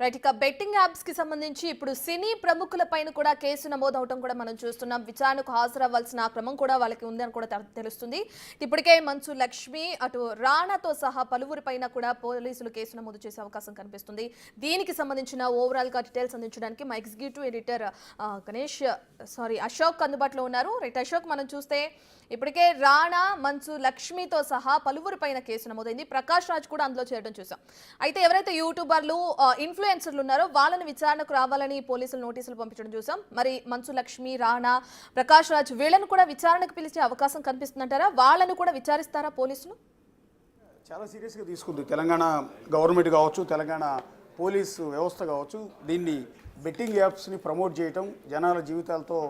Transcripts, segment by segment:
Right. ఇక betting apps కి సంబంధించి ఇప్పుడు సినీ ప్రముఖుల పైన కూడా కేసు నమోదవటం కూడా మనం చూస్తున్నాం. విచారణకు హాజరవ్వాల్సిన క్రమం కూడా వాళ్ళకి ఉందని కూడా తెలుస్తుంది. ఇప్పటికే మంచు లక్ష్మి అటు రాణాతో సహా పలువురి పైన కూడా పోలీసులు కేసు నమోదు చేసే అవకాశం కనిపిస్తుంది. దీనికి సంబంధించిన ఓవరాల్ గా డీటెయిల్స్ అందించడానికి మా ఎగ్జిక్యూటివ్ ఎడిటర్ అశోక్ అందుబాటులో ఉన్నారు. రైట్ అశోక్, మనం చూస్తే ఇప్పటికే రాణా, మంచు లక్ష్మితో సహా పలువురి పైన కేసు నమోదైంది. ప్రకాష్ రాజ్ కూడా అందులో చేరడం చూసాం. అయితే ఎవరైతే యూట్యూబర్లు ఇన్ఫ్లుయెన్సర్లు ఉన్నారో వాళ్ళని విచారణకు రావాలని పోలీసులు నోటీసులు పంపించడం చూసాం. మరి మంచు లక్ష్మి, రాణా, ప్రకాష్ రాజ్ వీళ్ళను కూడా విచారణకు పిలిచే అవకాశం కనిపిస్తుందంటారా? వాళ్ళను కూడా విచారిస్తారా పోలీసులు? చాలా సీరియస్గా తీసుకుంది తెలంగాణ గవర్నమెంట్ కావచ్చు, తెలంగాణ పోలీసు వ్యవస్థ కావచ్చు. దీన్ని బెట్టింగ్ యాప్స్ని ప్రమోట్ చేయటం జనాల జీవితాలతో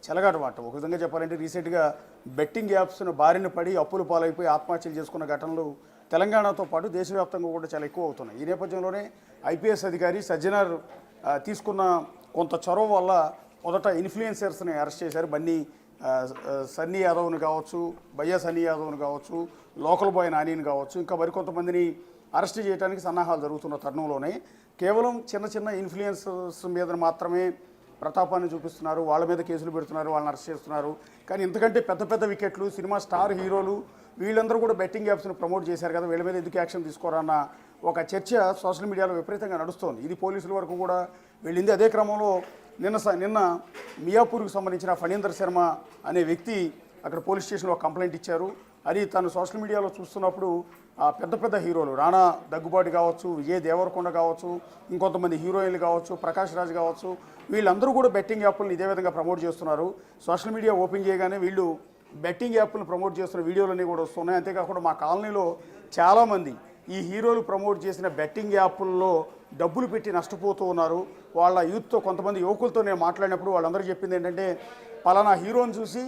చెలగాటమాట. ఒక విధంగా చెప్పాలంటే రీసెంట్గా బెట్టింగ్ యాప్స్ను బారిన పడి అప్పులు పాలైపోయి ఆత్మహత్యలు చేసుకున్న ఘటనలు తెలంగాణతో పాటు దేశవ్యాప్తంగా కూడా చాలా ఎక్కువ అవుతున్నాయి. ఈ నేపథ్యంలోనే ఐపీఎస్ అధికారి సజ్జనార్ తీసుకున్న కొంత చొరవ వల్ల మొదట ఇన్ఫ్లుయెన్సర్స్ని అరెస్ట్ చేశారు. సన్నీ యాదవ్ని కావచ్చు, భయ్యా సన్నీ యాదవ్ని కావచ్చు, లోకల్ బాయ్ నానిని కావచ్చు, ఇంకా మరికొంతమందిని అరెస్ట్ చేయడానికి సన్నాహాలు జరుగుతున్న తరుణంలోనే కేవలం చిన్న చిన్న ఇన్ఫ్లుయెన్సర్స్ మీద మాత్రమే ప్రతాపాన్ని చూపిస్తున్నారు, వాళ్ళ మీద కేసులు పెడుతున్నారు, వాళ్ళని అరెస్ట్ చేస్తున్నారు. కానీ ఇంతకంటే పెద్ద పెద్ద వికెట్లు, సినిమా స్టార్ హీరోలు వీళ్ళందరూ కూడా బెట్టింగ్ యాప్స్ని ప్రమోట్ చేశారు కదా, వీళ్ళ మీద ఎందుకు యాక్షన్ తీసుకోరన్న ఒక చర్చ సోషల్ మీడియాలో విపరీతంగా నడుస్తోంది. ఇది పోలీసుల వరకు కూడా వెళ్ళింది. అదే క్రమంలో నిన్న మియాపూర్కి సంబంధించిన ఫణీందర్ శర్మ అనే వ్యక్తి అక్కడ పోలీస్ స్టేషన్లో కంప్లైంట్ ఇచ్చారు. అది తను సోషల్ మీడియాలో చూస్తున్నప్పుడు పెద్ద పెద్ద హీరోలు రాణా దగ్గుబాటి కావచ్చు, విజయ్ దేవరకొండ కావచ్చు, ఇంకొంతమంది హీరోయిన్లు కావచ్చు, ప్రకాష్ రాజ్ కావచ్చు, వీళ్ళందరూ కూడా బెట్టింగ్ యాప్లను ఇదే విధంగా ప్రమోట్ చేస్తున్నారు. సోషల్ మీడియా ఓపెన్ చేయగానే వీళ్ళు బెట్టింగ్ యాప్లను ప్రమోట్ చేస్తున్న వీడియోలన్నీ కూడా వస్తున్నాయి. అంతేకాకుండా మా కాలనీలో చాలామంది ఈ హీరోలు ప్రమోట్ చేసిన బెట్టింగ్ యాప్ల్లో డబ్బులు పెట్టి నష్టపోతూ ఉన్నారు. వాళ్ళ యూత్తో కొంతమంది యువకులతో నేను మాట్లాడినప్పుడు వాళ్ళందరూ చెప్పింది ఏంటంటే, పలానా హీరోని చూసి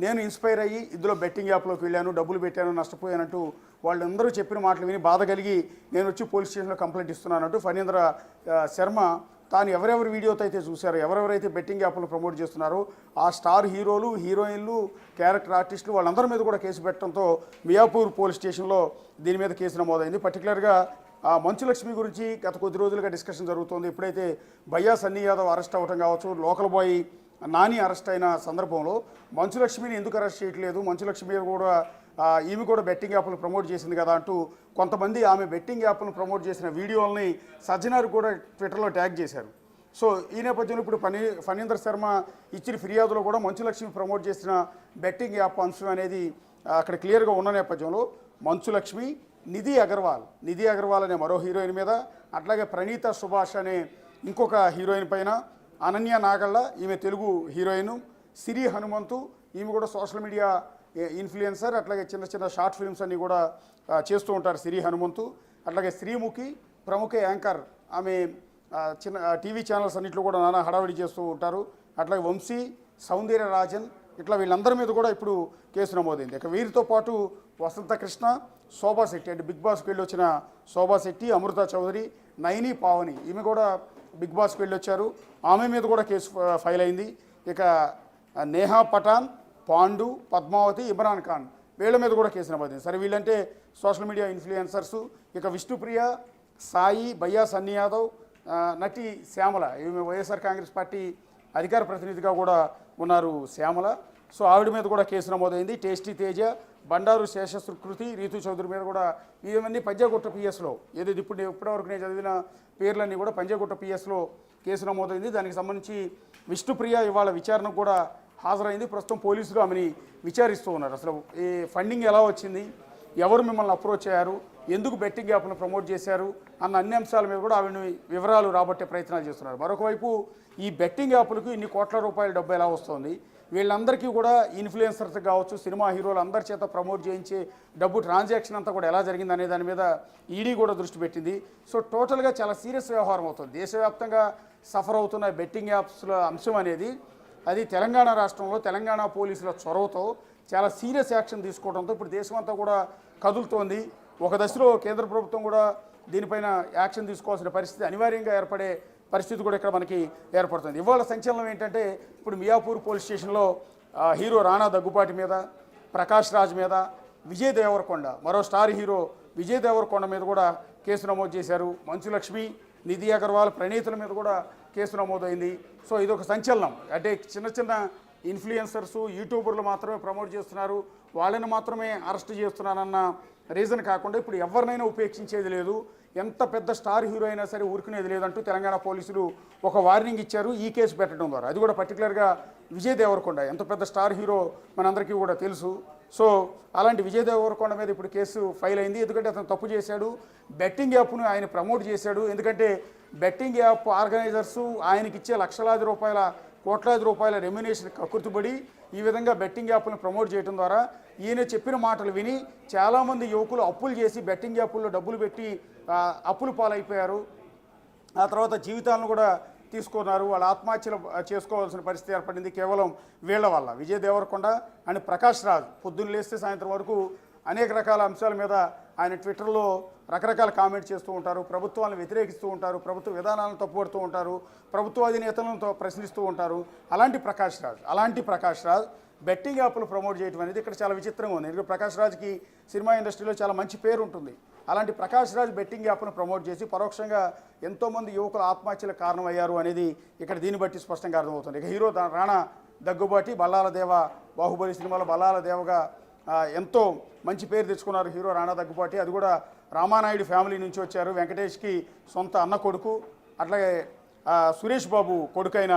నేను ఇన్స్పైర్ అయ్యి ఇందులో బెట్టింగ్ యాప్లోకి వెళ్ళాను, డబ్బులు పెట్టాను, నష్టపోయానంటూ వాళ్ళందరూ చెప్పిన మాటలు విని బాధ కలిగి నేను వచ్చి పోలీస్ స్టేషన్లో కంప్లైంట్ ఇస్తున్నానంటూ ఫణీంద్ర శర్మ తాను ఎవరెవరి వీడియోతో అయితే చూశారో, ఎవరెవరైతే బెట్టింగ్ యాప్లను ప్రమోట్ చేస్తున్నారో ఆ స్టార్ హీరోలు, హీరోయిన్లు, క్యారెక్టర్ ఆర్టిస్టులు వాళ్ళందరి మీద కూడా కేసు పెట్టడంతో మియాపూర్ పోలీస్ స్టేషన్లో దీని మీద కేసు నమోదైంది. పర్టికులర్గా మంచు లక్ష్మి గురించి గత కొద్ది రోజులుగా డిస్కషన్ జరుగుతోంది. ఎప్పుడైతే భయ్యా సన్నీ యాదవ్ అరెస్ట్ అవ్వటం కావచ్చు, లోకల్ బాయ్ నాని అరెస్ట్ అయిన సందర్భంలో మంచు లక్ష్మిని ఎందుకు అరెస్ట్ చేయట్లేదు, మంచు లక్ష్మి కూడా ఈమె కూడా బెట్టింగ్ యాప్లు ప్రమోట్ చేసింది కదా అంటూ కొంతమంది ఆమె బెట్టింగ్ యాప్లను ప్రమోట్ చేసిన వీడియోలని సజ్జనార్ కూడా ట్విట్టర్లో ట్యాగ్ చేశారు. సో ఈ నేపథ్యంలో ఇప్పుడు ఫణీందర్ శర్మ ఇచ్చిన ఫిర్యాదులో కూడా మంచు లక్ష్మి ప్రమోట్ చేసిన బెట్టింగ్ యాప్ అంశం అనేది అక్కడ క్లియర్గా ఉన్న నేపథ్యంలో మంచు లక్ష్మి, నిధి అగర్వాల్ అనే మరో హీరోయిన్ మీద, అట్లాగే ప్రణీత సుభాష్ అనే ఇంకొక హీరోయిన్ పైన, అనన్య నాగళ్ళ ఈమె తెలుగు హీరోయిన్, సిరి హనుమంతు ఈమె కూడా సోషల్ మీడియా ఇన్ఫ్లుయెన్సర్, అట్లాగే చిన్న చిన్న షార్ట్ ఫిల్మ్స్ అన్నీ కూడా చేస్తూ ఉంటారు సిరి హనుమంతు, అట్లాగే శ్రీముఖి ప్రముఖ యాంకర్, ఆమె చిన్న టీవీ ఛానల్స్ అన్నింటిలో కూడా నానా హడావిడి చేస్తూ ఉంటారు, అట్లాగే వంశీ, సౌందర్య రాజన్, ఇట్లా వీళ్ళందరి మీద కూడా ఇప్పుడు కేసు నమోదైంది. ఇక వీరితో పాటు వసంత కృష్ణ, శోభా శెట్టి అంటే బిగ్ బాస్కి వెళ్ళి వచ్చిన శోభా శెట్టి, అమృత చౌదరి, నైని పావని ఈమె కూడా బిగ్ బాస్కి వెళ్ళి వచ్చారు, ఆమె మీద కూడా కేసు ఫైల్ అయింది. ఇక నేహా పఠాన్, పాండు, పద్మావతి, ఇమ్రాన్ ఖాన్ వీళ్ళ మీద కూడా కేసు నమోదైంది. సరే వీళ్ళంటే సోషల్ మీడియా ఇన్ఫ్లుయెన్సర్సు. ఇక విష్ణుప్రియ, సాయి, భయ్యా సన్నీ యాదవ్, నటి శ్యామల ఈమె వైఎస్ఆర్ కాంగ్రెస్ పార్టీ అధికార ప్రతినిధిగా కూడా ఉన్నారు శ్యామల. సో ఆవిడ మీద కూడా కేసు నమోదైంది. టేస్టీ తేజ, బండారు శేషసుకృతి, రీతు చౌదరి మీద కూడా ఇవన్నీ పంజాగుట్ట పిఎస్లో ఏదైతే ఇప్పటివరకు నేను చదివిన పేర్లన్నీ కూడా పంజాగుట్ట పిఎస్లో కేసు నమోదైంది. దానికి సంబంధించి విష్ణుప్రియ ఇవాళ విచారణకు కూడా హాజరైంది. ప్రస్తుతం పోలీసులు ఆమెని విచారిస్తూ ఉన్నారు. అసలు ఈ ఫండింగ్ ఎలా వచ్చింది, ఎవరు మిమ్మల్ని అప్రోచ్ అయ్యారు, ఎందుకు బెట్టింగ్ యాప్ను ప్రమోట్ చేశారు అన్న అన్ని అంశాల మీద కూడా ఆవిడని వివరాలు రాబట్టే ప్రయత్నాలు చేస్తున్నారు. మరొకవైపు ఈ బెట్టింగ్ యాప్లకు ఇన్ని కోట్ల రూపాయల డబ్బు ఎలా వస్తుంది, వీళ్ళందరికీ కూడా ఇన్ఫ్లుయెన్సర్స్ కావచ్చు, సినిమా హీరోలు అందరి చేత ప్రమోట్ చేయించే డబ్బు ట్రాన్సాక్షన్ అంతా కూడా ఎలా జరిగింది అనే దాని మీద ఈడీ కూడా దృష్టి పెట్టింది. సో టోటల్గా చాలా సీరియస్ వ్యవహారం అవుతుంది. దేశవ్యాప్తంగా సఫర్ అవుతున్న బెట్టింగ్ యాప్స్ల అంశం అనేది అది తెలంగాణ రాష్ట్రంలో తెలంగాణ పోలీసుల చొరవతో చాలా సీరియస్ యాక్షన్ తీసుకోవడంతో ఇప్పుడు దేశమంతా కూడా కదులుతోంది. ఒక దశలో కేంద్ర ప్రభుత్వం కూడా దీనిపైన యాక్షన్ తీసుకోవాల్సిన పరిస్థితి అనివార్యంగా ఏర్పడే పరిస్థితి కూడా ఇక్కడ మనకి ఏర్పడుతుంది. ఇవాళ సంచలనం ఏంటంటే ఇప్పుడు మియాపూర్ పోలీస్ స్టేషన్లో హీరో రాణా దగ్గుపాటి మీద, ప్రకాష్ రాజ్ మీద, విజయ్ దేవరకొండ మరో స్టార్ హీరో విజయ్ దేవరకొండ మీద కూడా కేసు నమోదు చేశారు. మంచు లక్ష్మి నిధి అగర్వాల్, ప్రణీతుల మీద కూడా కేసు నమోదైంది. సో ఇది ఒక సంచలనం. అంటే చిన్న చిన్న ఇన్ఫ్లుయెన్సర్సు, యూట్యూబర్లు మాత్రమే ప్రమోట్ చేస్తున్నారు, వాళ్ళని మాత్రమే అరెస్ట్ చేస్తున్నారన్న రీజన్ కాకుండా ఇప్పుడు ఎవరినైనా ఉపేక్షించేది లేదు, ఎంత పెద్ద స్టార్ హీరో అయినా సరే ఊరుకునేది లేదంటూ తెలంగాణ పోలీసులు ఒక వార్నింగ్ ఇచ్చారు ఈ కేసు పెట్టడం ద్వారా. అది కూడా పర్టికులర్గా విజయ్ దేవరకొండ, ఎంత పెద్ద స్టార్ హీరో మనందరికీ కూడా తెలుసు. సో అలాంటి విజయ్ దేవరకొండ మీద ఇప్పుడు కేసు ఫైల్ అయింది. ఎందుకంటే అతను తప్పు చేశాడు, బెట్టింగ్ యాప్ను ఆయన ప్రమోట్ చేశాడు. ఎందుకంటే బెట్టింగ్ యాప్ ఆర్గనైజర్సు ఆయనకి ఇచ్చే లక్షలాది రూపాయల, కోట్లాది రూపాయల రెమ్యునేషన్ కక్కుర్తిపడి ఈ విధంగా బెట్టింగ్ యాప్లను ప్రమోట్ చేయడం ద్వారా ఈయన చెప్పిన మాటలు విని చాలామంది యువకులు అప్పులు చేసి బెట్టింగ్ యాప్ల్లో డబ్బులు పెట్టి అప్పులు పాలైపోయారు. ఆ తర్వాత జీవితాలను కూడా తీసుకున్నారు, వాళ్ళు ఆత్మహత్యలు చేసుకోవాల్సిన పరిస్థితి ఏర్పడింది కేవలం వీళ్ళ వల్ల. విజయ్ దేవరకొండ అండ్ ప్రకాష్ రాజ్ పొద్దున్న లేస్తే సాయంత్రం వరకు అనేక రకాల అంశాల మీద ఆయన ట్విట్టర్లో రకరకాల కామెంట్ చేస్తూ ఉంటారు, ప్రభుత్వాలను వ్యతిరేకిస్తూ ఉంటారు, ప్రభుత్వ విధానాలను తప్పుపడుతూ ఉంటారు, ప్రభుత్వ అధినేతలను ప్రశ్నిస్తూ ఉంటారు. అలాంటి ప్రకాష్ రాజ్ బెట్టింగ్ యాప్లు ప్రమోట్ చేయడం అనేది ఇక్కడ చాలా విచిత్రంగా ఉంది. ఎందుకంటే ప్రకాష్ రాజ్కి సినిమా ఇండస్ట్రీలో చాలా మంచి పేరు ఉంటుంది. అలాంటి ప్రకాష్ రాజ్ బెట్టింగ్ యాప్ను ప్రమోట్ చేసి పరోక్షంగా ఎంతోమంది యువకులు ఆత్మహత్యలకు కారణమయ్యారు అనేది ఇక్కడ దీన్ని బట్టి స్పష్టంగా అర్థమవుతుంది. ఇక హీరో రాణా దగ్గుబాటి, బల్లాల దేవ, బాహుబలి సినిమాలో బల్లాల దేవగా ఎంతో మంచి పేరు తెచ్చుకున్నారు హీరో రాణా దగ్గుబాటి. అది కూడా రామానాయుడు ఫ్యామిలీ నుంచి వచ్చారు. వెంకటేష్కి సొంత అన్న కొడుకు. అట్లాగే సురేష్ బాబు కొడుకైన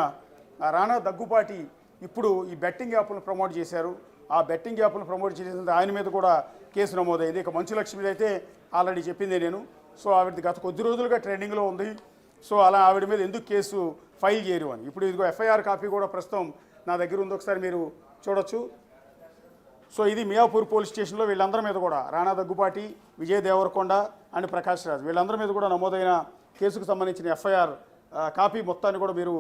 రాణా దగ్గుబాటి ఇప్పుడు ఈ బెట్టింగ్ యాప్లను ప్రమోట్ చేశారు. ఆ బెట్టింగ్ యాప్లను ప్రమోట్ చేసిన ఆయన మీద కూడా కేసు నమోదైంది. ఇక మంచు లక్ష్మిది అయితే ఆల్రెడీ చెప్పిందే నేను. సో ఆవిడది గత కొద్ది రోజులుగా ట్రెండింగ్లో ఉంది. సో అలా ఆవిడ మీద ఎందుకు కేసు ఫైల్ చేయరు అని. ఇప్పుడు ఇదిగో ఎఫ్ఐఆర్ కాపీ కూడా ప్రస్తుతం నా దగ్గర ఉంది, ఒకసారి మీరు చూడొచ్చు. సో ఇది మియాపూర్ పోలీస్ స్టేషన్లో వీళ్ళందరి మీద కూడా రాణా దగ్గుబాటి, విజయ్ దేవరకొండ అండ్ ప్రకాష్ రాజ్ వీళ్ళందరి మీద కూడా నమోదైన కేసుకు సంబంధించిన ఎఫ్ఐఆర్ కాపీ మొత్తాన్ని కూడా మీరు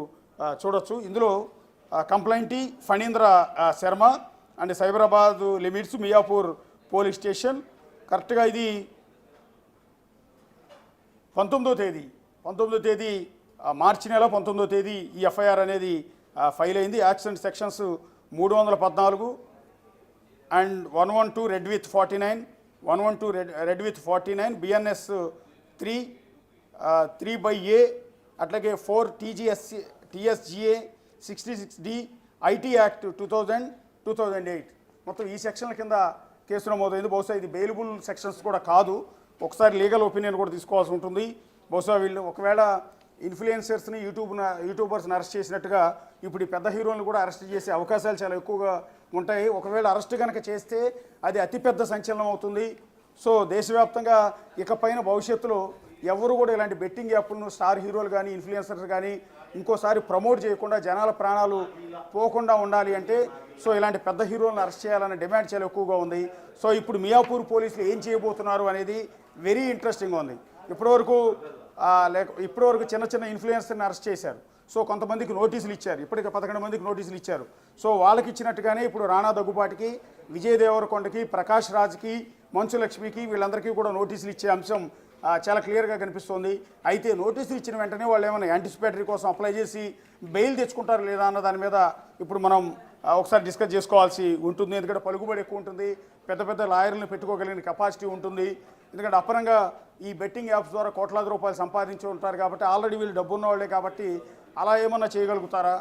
చూడొచ్చు. ఇందులో complainant Phanindra Sharma and Cyberabad limits Miyapur police station. కరెక్ట్గా ఇది 19వ తేదీ మార్చి నెల 19వ తేదీ ఈ ఎఫ్ఐఆర్ అనేది ఫైల్ అయింది. Accident sections 314 and 112 red with 49, 112 red with 49, BNS 3/A, అట్లాగే 4 TSGA 66D, IT యాక్ట్ 2008 మొత్తం ఈ సెక్షన్ల కింద కేసు నమోదైంది. బహుశా ఇది బెయిలబుల్ సెక్షన్స్ కూడా కాదు, ఒకసారి లీగల్ ఒపీనియన్ కూడా తీసుకోవాల్సి ఉంటుంది. బహుశా వీళ్ళు ఒకవేళ ఇన్ఫ్లుయెన్సర్స్ని యూట్యూబర్స్ని అరెస్ట్ చేసినట్టుగా ఇప్పుడు ఈ పెద్ద హీరోలను కూడా అరెస్ట్ చేసే అవకాశాలు చాలా ఎక్కువగా ఉంటాయి. ఒకవేళ అరెస్ట్ కనుక చేస్తే అది అతిపెద్ద సంచలనం అవుతుంది. సో దేశవ్యాప్తంగా ఇకపైన భవిష్యత్తులో ఎవరు కూడా ఇలాంటి బెట్టింగ్ యాప్లను స్టార్ హీరోలు కానీ ఇన్ఫ్లుయెన్సర్స్ కానీ ఇంకోసారి ప్రమోట్ చేయకుండా జనాల ప్రాణాలు పోకుండా ఉండాలి అంటే సో ఇలాంటి పెద్ద హీరోలను అరెస్ట్ చేయాలనే డిమాండ్ చాలా ఎక్కువగా ఉంది. సో ఇప్పుడు మియాపూర్ పోలీసులు ఏం చేయబోతున్నారు అనేది వెరీ ఇంట్రెస్టింగ్గా ఉంది. ఇప్పటివరకు చిన్న చిన్న ఇన్ఫ్లుయెన్సర్ని అరెస్ట్ చేశారు. సో కొంతమందికి నోటీసులు ఇచ్చారు, ఇప్పటికే 11 మందికి నోటీసులు ఇచ్చారు. సో వాళ్ళకి ఇచ్చినట్టుగానే ఇప్పుడు రాణా దగ్గుబాటికి, విజయ్ దేవరకొండకి, ప్రకాష్ రాజ్కి, మంచు లక్ష్మికి వీళ్ళందరికీ కూడా నోటీసులు ఇచ్చే అంశం చాలా క్లియర్గా కనిపిస్తోంది. అయితే నోటీసులు ఇచ్చిన వెంటనే వాళ్ళు ఏమైనా యాంటిసిపేటరీ కోసం అప్లై చేసి బెయిల్ తెచ్చుకుంటారు లేదా అన్న దాని మీద ఇప్పుడు మనం ఒకసారి డిస్కస్ చేసుకోవాల్సి ఉంటుంది. ఎందుకంటే పలుకుబడి ఎక్కువ ఉంటుంది, పెద్ద పెద్ద లాయర్లను పెట్టుకోగలిగిన కెపాసిటీ ఉంటుంది. ఎందుకంటే అపరంగా ఈ బెట్టింగ్ యాప్స్ ద్వారా కోట్లాది రూపాయలు సంపాదించి ఉంటారు కాబట్టి ఆల్రెడీ వీళ్ళు డబ్బున్న వాళ్ళే కాబట్టి అలా ఏమన్నా చేయగలుగుతారా,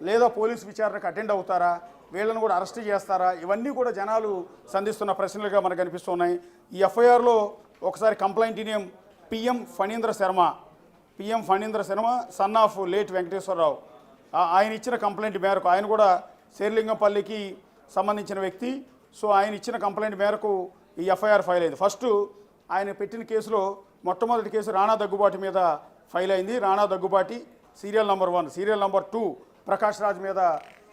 లేదా పోలీసు విచారణకు అటెండ్ అవుతారా, వీళ్ళని కూడా అరెస్ట్ చేస్తారా, ఇవన్నీ కూడా జనాలు సంధిస్తున్న ప్రశ్నలుగా మనకు కనిపిస్తున్నాయి. ఈ ఎఫ్ఐఆర్లో ఒకసారి complaint name PM Phanindra Sharma, son of late Venkateswararao. ఆయన ఇచ్చిన కంప్లైంట్ మేరకు, ఆయన కూడా శేర్లింగంపల్లికి సంబంధించిన వ్యక్తి. సో ఆయన ఇచ్చిన కంప్లైంట్ మేరకు ఈ ఎఫ్ఐఆర్ ఫైల్ అయింది. ఫస్ట్ ఆయన పెట్టిన కేసులో మొట్టమొదటి కేసు రాణా దగ్గుబాటి మీద ఫైల్ అయింది. Rana Daggubati serial number 1, serial number 2 Prakash Raj మీద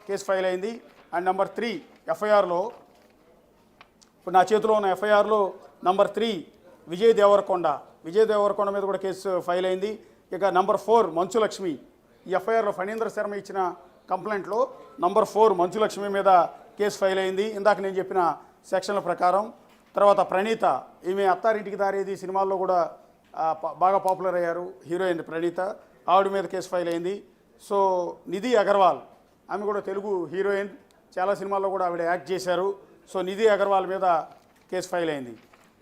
కేసు ఫైల్ అయింది. అండ్ నంబర్ 3 ఎఫ్ఐఆర్లో, ఇప్పుడు నా చేతిలో ఉన్న ఎఫ్ఐఆర్లో నంబర్ 3 విజయ్ దేవరకొండ మీద కూడా కేసు ఫైల్ అయింది. ఇక నంబర్ 4 మంచు లక్ష్మి. ఈ ఎఫ్ఐఆర్లో ఫణీంద్ర శర్మ ఇచ్చిన కంప్లైంట్లో నంబర్ 4 మంచు లక్ష్మి మీద కేసు ఫైల్ అయింది ఇందాక నేను చెప్పిన సెక్షన్ల ప్రకారం. తర్వాత ప్రణీత, ఈమె అత్తారింటికి దారేది సినిమాల్లో కూడా బాగా పాపులర్ అయ్యారు, హీరోయిన్ ప్రణీత, ఆవిడ మీద కేసు ఫైల్ అయింది. సో నిధి అగర్వాల్, ఆమె కూడా తెలుగు హీరోయిన్, చాలా సినిమాల్లో కూడా ఆవిడ యాక్ట్ చేశారు. సో నిధి అగర్వాల్ మీద కేసు ఫైల్ అయింది.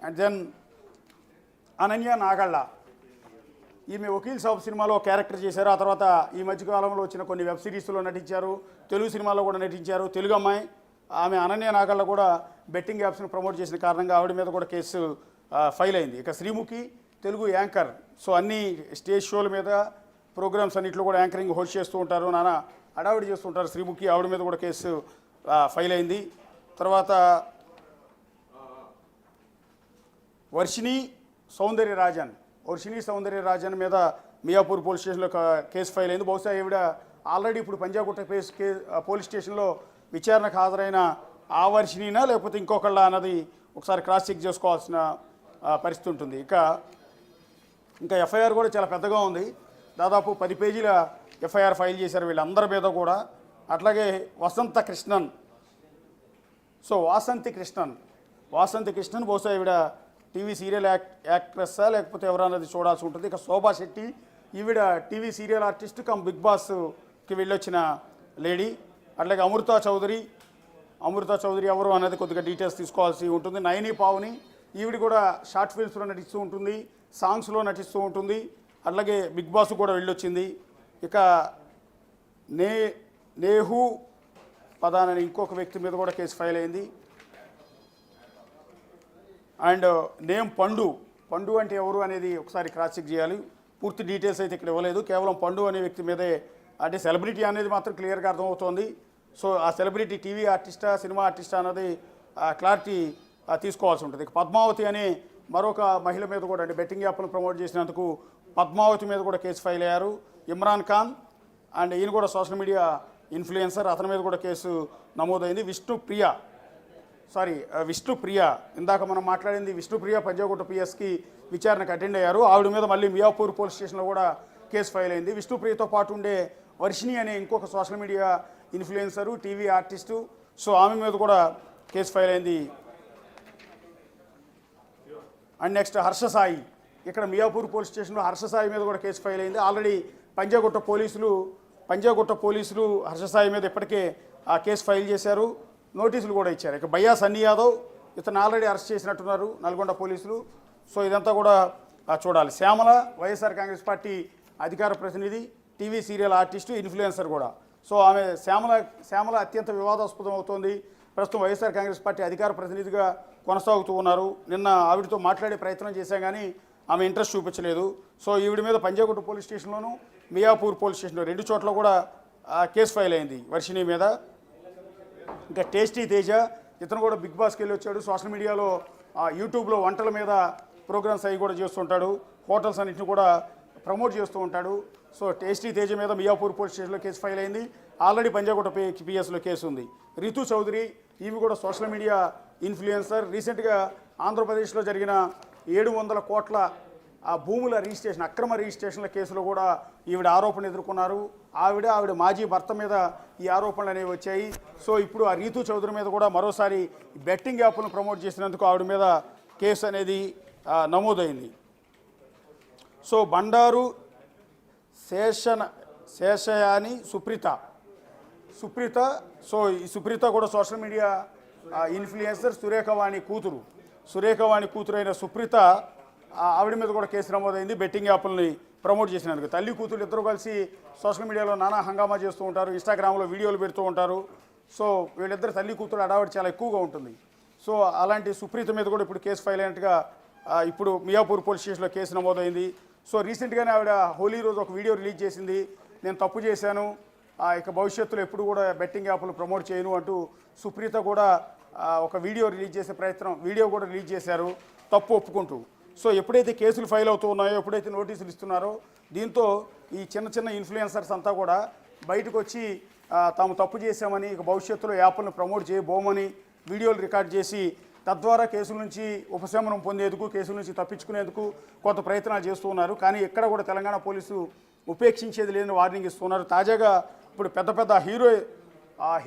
అండ్ దెన్ అనన్య నాగళ్ళ, ఈమె వకీల్ సాబ్ సినిమాలో క్యారెక్టర్ చేశారు. ఆ తర్వాత ఈ మధ్యకాలంలో వచ్చిన కొన్ని వెబ్ సిరీస్లో నటించారు, తెలుగు సినిమాలో కూడా నటించారు. తెలుగు అమ్మాయి ఆమె అనన్య నాగళ్ళ కూడా బెట్టింగ్ యాప్స్ని ప్రమోట్ చేసిన కారణంగా ఆవిడ మీద కూడా కేసు ఫైల్ అయింది. ఇక శ్రీముఖి తెలుగు యాంకర్, సో అన్ని స్టేజ్ షోల మీద ప్రోగ్రామ్స్ అన్నింటిలో కూడా యాంకరింగ్ హోస్ట్ చేస్తూ ఉంటారు, నానా హడావిడి చేస్తుంటారు శ్రీముఖి. ఆవిడ మీద కూడా కేసు ఫైల్ అయింది. తర్వాత వర్షిణి సౌందర్యరాజన్ మీద మియాపూర్ పోలీస్ స్టేషన్లో కేసు ఫైల్ అయింది. బహుశా ఈవిడ ఆల్రెడీ ఇప్పుడు పంజాగుట్ట పోలీస్ స్టేషన్లో విచారణకు హాజరైన ఆ వర్షిణినా లేకపోతే ఇంకొకళ్ళ అన్నది ఒకసారి క్రాస్ చెక్ చేసుకోవాల్సిన పరిస్థితి ఉంటుంది. ఇంకా ఎఫ్ఐఆర్ కూడా చాలా పెద్దగా ఉంది. దాదాపు 10 పేజీల ఎఫ్ఐఆర్ ఫైల్ చేశారు వీళ్ళందరి మీద కూడా. అట్లాగే వాసంతి కృష్ణన్ బహుశా ఈవిడ టీవీ సీరియల్ యాక్ట్రెస్సా లేకపోతే ఎవరన్నది చూడాల్సి ఉంటుంది. ఇక శోభా శెట్టి ఈవిడ TV serial artist come big బాస్కి వెళ్ళొచ్చిన లేడీ. అట్లాగే అమృతా చౌదరి ఎవరు అన్నది కొద్దిగా డీటెయిల్స్ తీసుకోవాల్సి ఉంటుంది. నయని పావని ఈవిడ కూడా షార్ట్ ఫిల్మ్స్లో నటిస్తూ ఉంటుంది, సాంగ్స్లో నటిస్తూ ఉంటుంది. అట్లాగే బిగ్ బాస్ కూడా వెళ్ళొచ్చింది. ఇక నేహు పదాన్ అనే ఇంకొక వ్యక్తి మీద కూడా కేసు ఫైల్ అయింది. అండ్ నేమ్ పండు అంటే ఎవరు అనేది ఒకసారి క్రాస్ చెక్ చేయాలి. పూర్తి డీటెయిల్స్ అయితే ఇక్కడ ఇవ్వలేదు. కేవలం పండు అనే వ్యక్తి మీదే, అంటే సెలబ్రిటీ అనేది మాత్రం క్లియర్గా అర్థమవుతోంది. సో ఆ సెలబ్రిటీ టీవీ ఆర్టిస్టా సినిమా ఆర్టిస్టా అన్నది క్లారిటీ తీసుకోవాల్సి ఉంటుంది. ఇక పద్మావతి అనే మరొక మహిళ మీద కూడా, అంటే బెట్టింగ్ యాప్ను ప్రమోట్ చేసినందుకు పద్మావతి మీద కూడా కేసు ఫైల్ అయ్యారు. ఇమ్రాన్ ఖాన్ అండ్ ఈయన కూడా సోషల్ మీడియా ఇన్ఫ్లుయెన్సర్, అతని మీద కూడా కేసు నమోదైంది. విష్ణుప్రియ ఇందాక మనం మాట్లాడింది విష్ణుప్రియ పంజాగుట్ట పిఎస్కి విచారణకు అటెండ్ అయ్యారు. ఆవిడ మీద మళ్ళీ మియాపూర్ పోలీస్ స్టేషన్లో కూడా కేసు ఫైల్ అయింది. విష్ణుప్రియతో పాటు ఉండే వర్షిణి అనే ఇంకొక social media influencer, TV artist, so ఆమె మీద కూడా కేసు ఫైల్ అయింది. అండ్ నెక్స్ట్ హర్షసాయి, ఇక్కడ మియాపూర్ పోలీస్ స్టేషన్లో హర్షసాయి మీద కూడా కేసు ఫైల్ అయింది. ఆల్రెడీ పంజాగుట్ట పోలీసులు హర్షసాయి మీద ఇప్పటికే ఆ కేసు ఫైల్ చేశారు, నోటీసులు కూడా ఇచ్చారు. ఇక బయ్యా సన్నీ యాదవ్ ఇతను ఆల్రెడీ అరెస్ట్ చేసినట్టున్నారు నల్గొండ పోలీసులు. సో ఇదంతా కూడా చూడాలి. శ్యామల వైఎస్ఆర్ కాంగ్రెస్ పార్టీ అధికార ప్రతినిధి, టీవీ సీరియల్ ఆర్టిస్టు, ఇన్ఫ్లుయెన్సర్ కూడా. సో ఆమె శ్యామల అత్యంత వివాదాస్పదం అవుతోంది. ప్రస్తుతం వైఎస్ఆర్ కాంగ్రెస్ పార్టీ అధికార ప్రతినిధిగా కొనసాగుతూ ఉన్నారు. నిన్న ఆవిడతో మాట్లాడే ప్రయత్నం చేశాం కానీ ఆమె ఇంట్రెస్ట్ చూపించలేదు. సో ఈవిడ మీద పంజాగుట్ట పోలీస్ స్టేషన్లోను మియాపూర్ పోలీస్ స్టేషన్లో 2 చోట్ల కూడా కేసు ఫైల్ అయింది వర్షిణి మీద. ఇంకా టేస్టీ తేజ ఇతను కూడా బిగ్ బాస్కి వెళ్ళి వచ్చాడు. సోషల్ మీడియాలో యూట్యూబ్లో వంటల మీద ప్రోగ్రామ్స్ అవి కూడా చేస్తుంటాడు, హోటల్స్ అన్నింటిని కూడా ప్రమోట్ చేస్తూ ఉంటాడు. సో టేస్టీ తేజ మీద మియాపూర్ పోలీస్ స్టేషన్లో కేసు ఫైల్ అయింది. ఆల్రెడీ పంజాగుట్ట పిఎస్లో కేసు ఉంది. రితు చౌదరి ఈమె కూడా సోషల్ మీడియా ఇన్ఫ్లుయెన్సర్. రీసెంట్గా ఆంధ్రప్రదేశ్లో జరిగిన 700 కోట్ల భూముల రిజిస్ట్రేషన్, అక్రమ రిజిస్ట్రేషన్ల కేసులో కూడా ఈవిడ ఆరోపణలు ఎదుర్కొన్నారు. ఆవిడ మాజీ భర్త మీద ఈ ఆరోపణలు అనేవి వచ్చాయి. సో ఇప్పుడు ఆ రీతు చౌదరి మీద కూడా మరోసారి బెట్టింగ్ యాప్ను ప్రమోట్ చేసినందుకు ఆవిడ మీద కేసు అనేది నమోదైంది. సో బండారు శేషయాని సుప్రీత సో ఈ సుప్రీత కూడా social media influencer, Surekhavani కూతురైన Supritha, ఆవిడ మీద కూడా కేసు నమోదైంది బెట్టింగ్ యాప్లని ప్రమోట్ చేసినందుకు. తల్లి కూతురు ఇద్దరు కలిసి సోషల్ మీడియాలో నానా హంగామా చేస్తూ ఉంటారు, ఇన్స్టాగ్రామ్లో వీడియోలు పెడుతూ ఉంటారు. సో వీళ్ళిద్దరు తల్లి కూతురు అడావిడి చాలా ఎక్కువగా ఉంటుంది. సో అలాంటి సుప్రీత మీద కూడా ఇప్పుడు కేసు ఫైల్ అయినట్టుగా ఇప్పుడు మియాపూర్ పోలీస్ స్టేషన్లో కేసు నమోదైంది. సో రీసెంట్గానే ఆవిడ హోలీ రోజు ఒక వీడియో రిలీజ్ చేసింది. నేను తప్పు చేశాను, ఇక భవిష్యత్తులో ఎప్పుడు కూడా బెట్టింగ్ యాప్లు ప్రమోట్ చేయను అంటూ సుప్రీత కూడా ఒక వీడియో కూడా రిలీజ్ చేశారు తప్పు ఒప్పుకుంటూ. సో ఎప్పుడైతే కేసులు ఫైల్ అవుతూ ఉన్నాయో, ఎప్పుడైతే నోటీసులు ఇస్తున్నారో, దీంతో ఈ చిన్న ఇన్ఫ్లుయెన్సర్స్ అంతా కూడా బయటకు వచ్చి తాము తప్పు చేశామని, ఇక భవిష్యత్తులో యాప్లను ప్రమోట్ చేయబోమని వీడియోలు రికార్డ్ చేసి తద్వారా కేసుల నుంచి ఉపశమనం పొందేందుకు, కేసుల నుంచి తప్పించుకునేందుకు కొంత ప్రయత్నాలు చేస్తూ ఉన్నారు. కానీ ఎక్కడ కూడా తెలంగాణ పోలీసు ఉపేక్షించేది లేని వార్నింగ్ ఇస్తున్నారు. తాజాగా ఇప్పుడు పెద్ద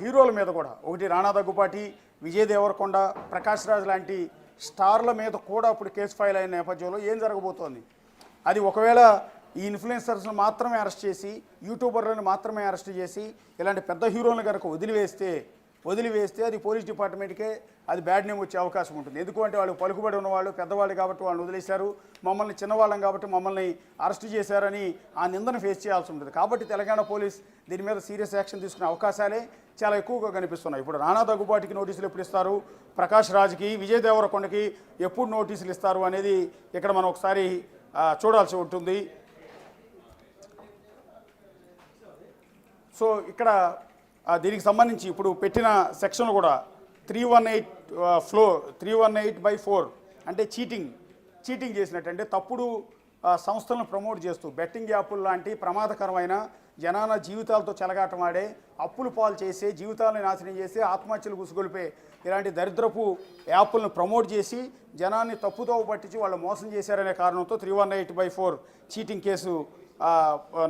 హీరోల మీద కూడా, ఒకటి రాణా దగ్గుపాటి, విజయ్ దేవరకొండ, ప్రకాష్ రాజ్ లాంటి స్టార్ల మీద కూడా ఇప్పుడు కేసు ఫైల్ అయిన నేపథ్యంలో ఏం జరగబోతోంది, అది ఒకవేళ ఈ ఇన్ఫ్లుయెన్సర్స్ని మాత్రమే అరెస్ట్ చేసి, యూట్యూబర్లను మాత్రమే అరెస్ట్ చేసి, ఇలాంటి పెద్ద హీరోలను కనుక వదిలివేస్తే వదిలివేస్తే అది పోలీస్ డిపార్ట్మెంట్కే అది బ్యాడ్ నేమ్ వచ్చే అవకాశం ఉంటుంది. ఎందుకంటే వాళ్ళు పలుకుబడి ఉన్నవాళ్ళు, పెద్దవాళ్ళు కాబట్టి వాళ్ళని వదిలేశారు, మమ్మల్ని చిన్నవాళ్ళం కాబట్టి మమ్మల్ని అరెస్ట్ చేశారని ఆ నిందను ఫేస్ చేయాల్సి ఉంటుంది. కాబట్టి తెలంగాణ పోలీస్ దీని మీద సీరియస్ యాక్షన్ తీసుకునే అవకాశాలే చాలా ఎక్కువగా కనిపిస్తున్నాయి. ఇప్పుడు రాణా దగ్గుబాటికి నోటీసులు ఎప్పుడు ఇస్తారు, ప్రకాష్ రాజ్కి, విజయ్ దేవరకొండకి ఎప్పుడు నోటీసులు ఇస్తారు అనేది ఇక్కడ మనం ఒకసారి చూడాల్సి ఉంటుంది. సో ఇక్కడ దీనికి సంబంధించి ఇప్పుడు పెట్టిన సెక్షన్ కూడా 318/4 అంటే చీటింగ్ చేసినట్టు, అంటే తప్పుడు సంస్థలను ప్రమోట్ చేస్తూ బెట్టింగ్ యాప్లు లాంటి ప్రమాదకరమైన జనాల జీవితాలతో చెలగాటమాడే, అప్పులు పాలు చేసే, జీవితాలను నాశనం చేసే, ఆత్మహత్యలు గుసుగొలిపే ఇలాంటి దరిద్రపు యాప్లను ప్రమోట్ చేసి జనాన్ని తప్పుదోవ పట్టించి వాళ్ళు మోసం చేశారనే కారణంతో 318/4 చీటింగ్ కేసు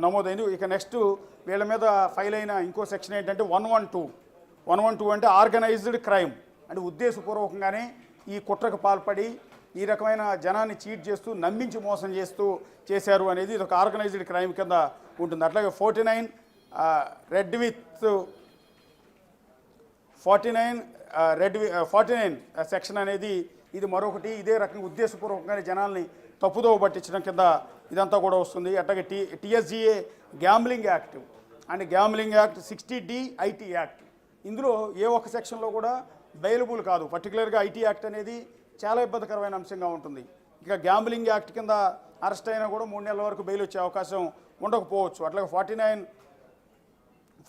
నమోదైంది. ఇక నెక్స్ట్ వీళ్ళ మీద ఫైల్ అయిన ఇంకో సెక్షన్ ఏంటంటే 112 అంటే ఆర్గనైజ్డ్ క్రైమ్, అంటే ఉద్దేశపూర్వకంగానే ఈ కుట్రకు పాల్పడి ఈ రకమైన జనాన్ని చీట్ చేస్తూ నమ్మించి మోసం చేస్తూ చేశారు అనేది ఇది ఒక ఆర్గనైజ్డ్ క్రైమ్ కింద ఉంటుంది. అట్లాగే 49 సెక్షన్ అనేది ఇది మరొకటి, ఇదే రకంగా ఉద్దేశపూర్వకంగానే జనాల్ని తప్పుదోవ పట్టించడం కింద ఇదంతా కూడా వస్తుంది. అట్లాగే TSGA gambling act and gambling act 60D IT act, ఇందులో ఏ ఒక్క సెక్షన్లో కూడా బెయిలబుల్ కాదు. పర్టికులర్గా IT యాక్ట్ అనేది చాలా ఇబ్బందికరమైన అంశంగా ఉంటుంది. ఇక గ్యాంబ్లింగ్ యాక్ట్ కింద అరెస్ట్ అయినా కూడా 3 నెలల వరకు బెయిల్ వచ్చే అవకాశం ఉండకపోవచ్చు. అట్లాగే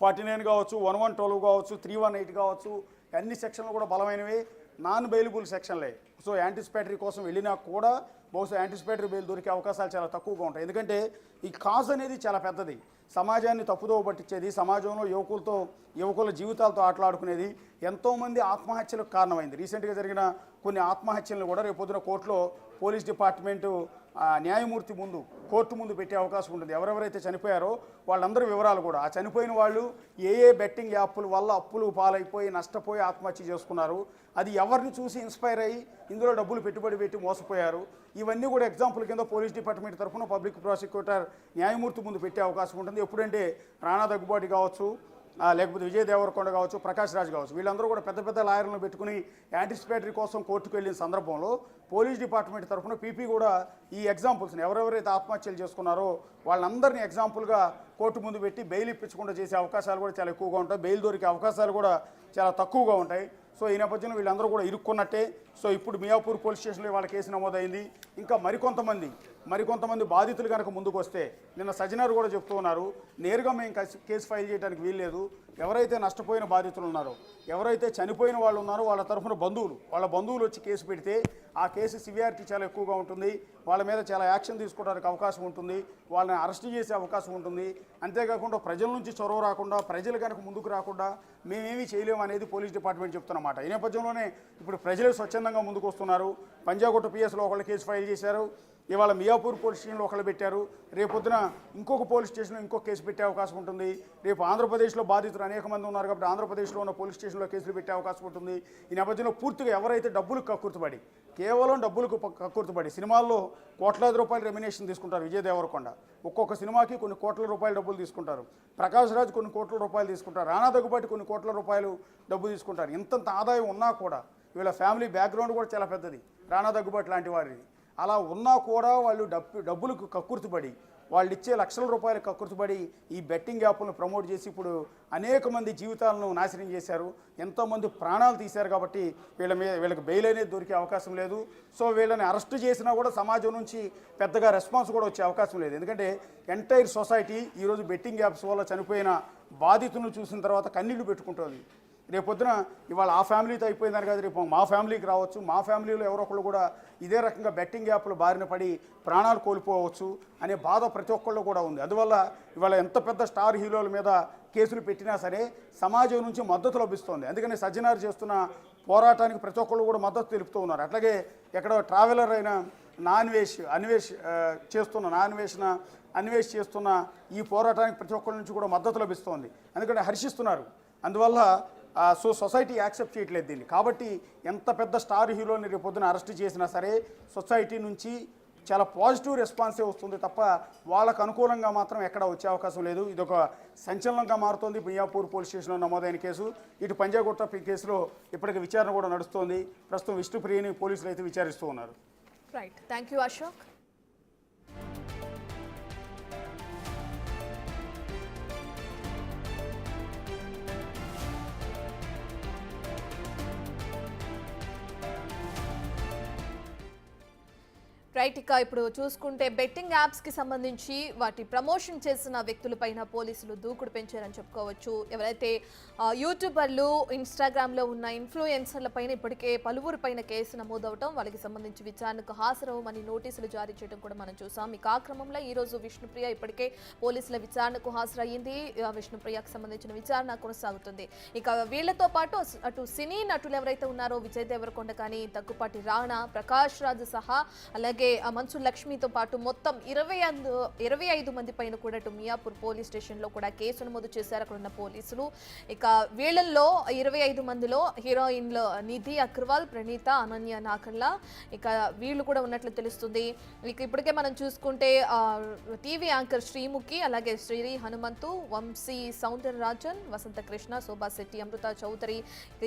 49 కావచ్చు, 112 కావచ్చు, 318 కావచ్చు, అన్ని సెక్షన్లు కూడా బలమైనవి, నాన్ బెయిలబుల్ సెక్షన్లే. సో యాంటిసిపేటరీ కోసం వెళ్ళినా కూడా బహుశా యాంటిసిపేటరీ బెయిల్ దొరికే అవకాశాలు చాలా తక్కువగా ఉంటాయి. ఎందుకంటే ఈ కాజ్ అనేది చాలా పెద్దది, సమాజాన్ని తప్పుదోవ పట్టించేది, సమాజంలో యువకుల జీవితాలతో ఆటలాడుకునేది, ఎంతోమంది ఆత్మహత్యలకు కారణమైంది. రీసెంట్గా జరిగిన కొన్ని ఆత్మహత్యలను కూడా రేపొద్దున కోర్టులో పోలీస్ డిపార్ట్మెంటు న్యాయమూర్తి ముందు, కోర్టు ముందు పెట్టే అవకాశం ఉంటుంది. ఎవరెవరైతే చనిపోయారో వాళ్ళందరి వివరాలు కూడా, ఆ చనిపోయిన వాళ్ళు ఏ బెట్టింగ్ యాప్ల వల్ల అప్పులు పాలైపోయి నష్టపోయి ఆత్మహత్య చేసుకున్నారు, అది ఎవరిని చూసి ఇన్స్పైర్ అయ్యి ఇందులో డబ్బులు పెట్టుబడి పెట్టి మోసపోయారు, ఇవన్నీ కూడా ఎగ్జాంపుల్ కింద పోలీస్ డిపార్ట్మెంట్ తరఫున పబ్లిక్ ప్రాసిక్యూటర్ న్యాయమూర్తి ముందు పెట్టే అవకాశం ఉంటుంది. ఎప్పుడంటే రాణా దగ్గుబాటి కావచ్చు, లేకపోతే విజయ్ దేవరకొండ కావచ్చు, ప్రకాష్ రాజ్ కావచ్చు, వీళ్ళందరూ కూడా పెద్ద పెద్ద లాయర్లను పెట్టుకుని యాంటిసిపేటరీ కోసం కోర్టుకు వెళ్ళిన సందర్భంలో పోలీస్ డిపార్ట్మెంట్ తరఫున పీపీ కూడా ఈ ఎగ్జాంపుల్స్ని ఎవరెవరైతే ఆత్మహత్యలు చేసుకున్నారో వాళ్ళందరినీ ఎగ్జాంపుల్గా కోర్టు ముందు పెట్టి బెయిల్ ఇప్పించకుండా చేసే అవకాశాలు కూడా చాలా ఎక్కువగా ఉంటాయి. బెయిల్ దొరికే అవకాశాలు కూడా చాలా తక్కువగా ఉంటాయి. సో ఈ నేపథ్యంలో వీళ్ళందరూ కూడా ఇరుక్కున్నట్టే. సో ఇప్పుడు మియాపూర్ పోలీస్ స్టేషన్లో వాళ్ళ కేసు నమోదైంది. ఇంకా మరికొంతమంది బాధితులు కనుక ముందుకు వస్తే, నిన్న సజ్జనార్ కూడా చెప్తూ ఉన్నారు, నేరుగా మేము కేసు ఫైల్ చేయడానికి వీల్లేదు, ఎవరైతే నష్టపోయిన బాధితులు ఉన్నారో, ఎవరైతే చనిపోయిన వాళ్ళు ఉన్నారో వాళ్ళ తరఫున వాళ్ళ బంధువులు వచ్చి కేసు పెడితే ఆ కేసు సివియారిటీ చాలా ఎక్కువగా ఉంటుంది, వాళ్ళ మీద చాలా యాక్షన్ తీసుకోవడానికి అవకాశం ఉంటుంది, వాళ్ళని అరెస్ట్ చేసే అవకాశం ఉంటుంది. అంతేకాకుండా ప్రజల నుంచి చొరవ రాకుండా, ప్రజలు కనుక ముందుకు రాకుండా మేమేమీ చేయలేము అనేది పోలీస్ డిపార్ట్మెంట్ చెప్తున్నమాట. ఈ నేపథ్యంలోనే ఇప్పుడు ప్రజలు స్వచ్ఛందంగా ముందుకు వస్తున్నారు. పంజాగుట్ట పిఎస్లో ఒకళ్ళు కేసు ఫైల్ చేశారు, ఇవాళ మియాపూర్ పోలీస్ స్టేషన్లో ఒకళ్ళు పెట్టారు, రేపొద్దున ఇంకొక పోలీస్ స్టేషన్లో ఇంకొక కేసు పెట్టే అవకాశం ఉంటుంది. రేపు ఆంధ్రప్రదేశ్లో బాధితులు అనేక మంది ఉన్నారు కాబట్టి ఆంధ్రప్రదేశ్లో ఉన్న పోలీస్ స్టేషన్లో కేసులు పెట్టే అవకాశం ఉంటుంది. ఈ నేపథ్యంలో పూర్తిగా ఎవరైతే డబ్బులకు కేవలం డబ్బులకు కక్కుర్తిపడి సినిమాల్లో కోట్లాది రూపాయలు రెమ్యునేషన్ తీసుకుంటారు, విజయ్ దేవరకొండ ఒక్కొక్క సినిమాకి కొన్ని కోట్ల రూపాయలు డబ్బులు తీసుకుంటారు, ప్రకాష్ రాజ్ కొన్ని కోట్ల రూపాయలు తీసుకుంటారు, రాణా దగ్గుబాటి కొన్ని కోట్ల రూపాయలు డబ్బు తీసుకుంటారు. ఇంతంత ఆదాయం ఉన్నా కూడా వీళ్ళ ఫ్యామిలీ బ్యాక్గ్రౌండ్ కూడా చాలా పెద్దది, రాణా దగ్గుబాటి లాంటి వారిది. అలా ఉన్నా కూడా వాళ్ళు డబ్బులకు కక్కుర్తిపడి, వాళ్ళు ఇచ్చే లక్షల రూపాయలకు కక్కుర్తిపడి ఈ బెట్టింగ్ యాప్లను ప్రమోట్ చేసి ఇప్పుడు అనేక మంది జీవితాలను నాశనం చేశారు, ఎంతోమంది ప్రాణాలు తీశారు. కాబట్టి వీళ్ళకి బెయిల్ అనేది దొరికే అవకాశం లేదు. సో వీళ్ళని అరెస్ట్ చేసినా కూడా సమాజం నుంచి పెద్దగా రెస్పాన్స్ కూడా వచ్చే అవకాశం లేదు. ఎందుకంటే ఎంటైర్ సొసైటీ ఈరోజు బెట్టింగ్ యాప్స్ వల్ల చనిపోయిన బాధితులను చూసిన తర్వాత కన్నీళ్లు పెట్టుకుంటుంది. రేపొద్దున ఇవాళ ఆ ఫ్యామిలీతో అయిపోయిందని కాదు, రేపు మా ఫ్యామిలీకి రావచ్చు, మా ఫ్యామిలీలో ఎవరో ఒకళ్ళు కూడా ఇదే రకంగా బెట్టింగ్ యాప్లు బారిన పడి ప్రాణాలు కోల్పోవచ్చు అనే బాధ ప్రతి ఒక్కళ్ళు కూడా ఉంది. అందువల్ల ఇవాళ ఎంత పెద్ద స్టార్ హీరోల మీద కేసులు పెట్టినా సరే సమాజం నుంచి మద్దతు లభిస్తోంది. అందుకని సజ్జనార్ చేస్తున్న పోరాటానికి ప్రతి ఒక్కళ్ళు కూడా మద్దతు తెలుపుతూ ఉన్నారు. అట్లాగే ఎక్కడో ట్రావెలర్ అయిన అన్వేష్ చేస్తున్న ఈ పోరాటానికి ప్రతి ఒక్కరి నుంచి కూడా మద్దతు లభిస్తోంది, ఎందుకంటే హర్షిస్తున్నారు. అందువల్ల సో సొసైటీ యాక్సెప్ట్ చేయట్లేదు దీన్ని. కాబట్టి ఎంత పెద్ద స్టార్ హీరోని రేపొద్దున అరెస్ట్ చేసినా సరే సొసైటీ నుంచి చాలా పాజిటివ్ రెస్పాన్సే వస్తుంది తప్ప వాళ్ళకు అనుకూలంగా మాత్రం ఎక్కడ వచ్చే అవకాశం లేదు. ఇది ఒక సంచలనంగా మారుతోంది. మియాపూర్ పోలీస్ స్టేషన్లో నమోదైన కేసు. ఇటు పంజాగుట్ట కేసులో ఇప్పటికి విచారణ కూడా నడుస్తోంది. ప్రస్తుతం విష్ణుప్రియని పోలీసులు అయితే విచారిస్తూ ఉన్నారు. Right, thank you Ashok. Right, ఇక ఇప్పుడు చూసుకుంటే బెట్టింగ్ యాప్స్కి సంబంధించి వాటి ప్రమోషన్ చేసిన వ్యక్తులపైన పోలీసులు దూకుడు పెంచారని చెప్పుకోవచ్చు. ఎవరైతే యూట్యూబర్లు, ఇన్స్టాగ్రామ్లో ఉన్న ఇన్ఫ్లుయెన్సర్ల పైన ఇప్పటికే పలువురు పైన కేసు నమోదవటం, వాళ్ళకి సంబంధించి విచారణకు హాజరవ్వమని నోటీసులు జారీ చేయడం కూడా మనం చూసాం. ఇక ఆ క్రమంలో ఈరోజు విష్ణుప్రియ ఇప్పటికే పోలీసుల విచారణకు హాజరయ్యింది. విష్ణుప్రియకు సంబంధించిన విచారణ కొనసాగుతుంది. ఇక వీళ్లతో పాటు అటు సినీ నటులు ఎవరైతే ఉన్నారో విజయ్ దేవరకొండ కానీ, దగ్గుపాటి రాణా, ప్రకాష్ రాజ్ సహా అలాగే మంచు లక్ష్మితో పాటు మొత్తం 25 మంది పైన కూడా ఇటు మియాపూర్ పోలీస్ స్టేషన్లో కూడా కేసు నమోదు చేశారు అక్కడ ఉన్న పోలీసులు. ఇక వీళ్ళల్లో 25 మందిలో హీరోయిన్లు నిధి అగర్వాల్, ప్రణీత, అనన్య నాకల్లా ఇక వీళ్ళు కూడా ఉన్నట్లు తెలుస్తుంది. ఇక ఇప్పటికే మనం చూసుకుంటే టీవీ యాంకర్ శ్రీముఖి, అలాగే శ్రీ హనుమంతు, వంశీ సౌందరరాజన్, వసంత కృష్ణ, శోభా శెట్టి, అమృత చౌదరి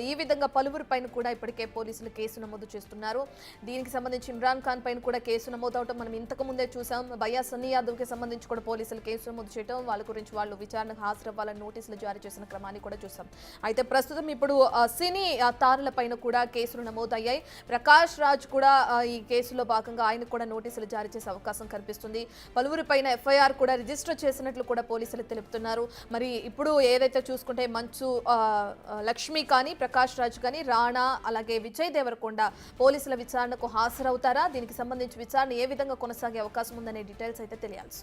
ఈ విధంగా పలువురు పైన కూడా ఇప్పటికే పోలీసులు కేసు నమోదు చేస్తున్నారు. దీనికి సంబంధించి ఇమ్రాన్ ఖాన్ పైన కూడా కేసు నమోదవటం మనం ఇంతకు ముందే చూసాం. భయ్యా సన్నీ యాదవ్కి సంబంధించి కూడా పోలీసులు కేసు నమోదు చేయడం, వాళ్ళ గురించి వాళ్ళు విచారణకు హాజరవ్వాలని నోటీసులు జారీ చేసిన క్రమాన్ని కూడా చూసాం. అయితే ప్రస్తుతం ఇప్పుడు సినీ తారుల పైన కూడా కేసులు నమోదయ్యాయి. ప్రకాష్ రాజ్ కూడా ఈ కేసులో భాగంగా ఆయనకు కూడా నోటీసులు జారీ చేసే అవకాశం కనిపిస్తుంది. పలువురి పైన ఎఫ్ఐఆర్ కూడా రిజిస్టర్ చేసినట్లు కూడా పోలీసులు తెలుపుతున్నారు. మరి ఇప్పుడు ఏదైతే చూసుకుంటే మంచు లక్ష్మి కానీ, ప్రకాష్ రాజ్ కానీ, రాణా అలాగే విజయ్ దేవరకొండ పోలీసుల విచారణకు హాజరవుతారా? దీనికి సంబంధించి విచారణ ఏ విధంగా కొనసాగే అవకాశం ఉందనే డీటెయిల్స్ అయితే తెలియాల్సి.